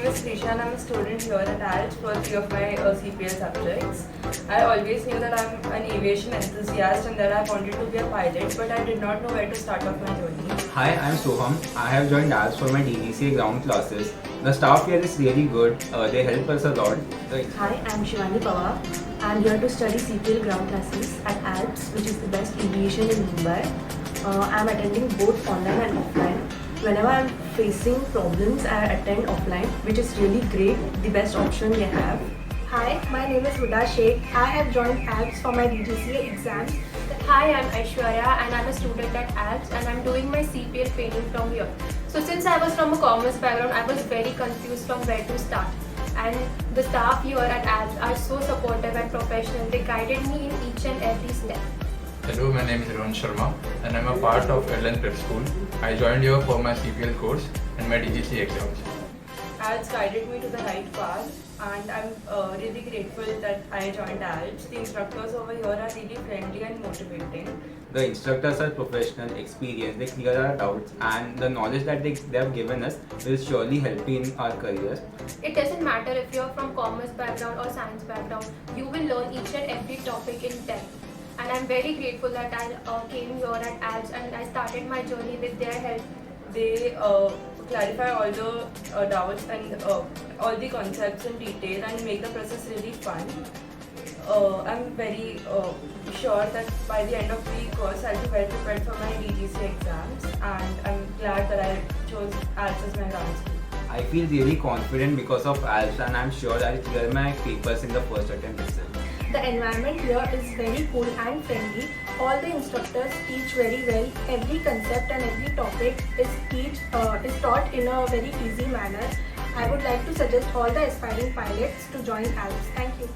is Krisha and I'm a student here at ALT for 3 of my CPL subjects. I always knew that I'm an aviation enthusiast and that I wanted to be a pilot, but I did not know where to start off my journey. Hi, I'm Soham. I have joined ALS for my DGCA ground classes. The staff here is really good. They help us a lot. Hi, I'm Shivani Pawar. I'm here to study CPL ground classes at ALPS, which is the best aviation in Mumbai. I'm attending both online and offline. Whenever I'm facing problems, I attend offline, which is really great, the best option they have. Hi, my name is Huda Sheikh. I have joined ALPS for my DGCA exams. Hi, I'm Aishwarya and I'm a student at ALPS and I'm doing my CPL training from here. So since I was from a commerce background, I was very confused from where to start. And the staff here at ALPS are so supportive and professional. They guided me in each and every step. Hello, my name is Rohan Sharma and I'm a part of Airline Prep School. I joined here for my CPL course and my DGCA exams. ALTS guided me to the right path and I'm really grateful that I joined ALTS. The instructors over here are really friendly and motivating. The instructors are professional, experienced, they clear our doubts, and the knowledge that they have given us will surely help in our careers. It doesn't matter if you're from commerce background or science background, you will learn each and every topic in depth. And I'm very grateful that I came here at ALPS and I started my journey with their help. They clarify all the doubts and all the concepts in detail and make the process really fun. I'm very sure that by the end of the course I'll be well prepared for my DGC exams, and I'm glad that I chose ALPS as my ground school. I feel really confident because of ALS, and I'm sure I'll clear my papers in the first attempt itself. The environment here is very cool and friendly. All the instructors teach very well. Every concept and every topic is taught in a very easy manner. I would like to suggest all the aspiring pilots to join ALPS. Thank you.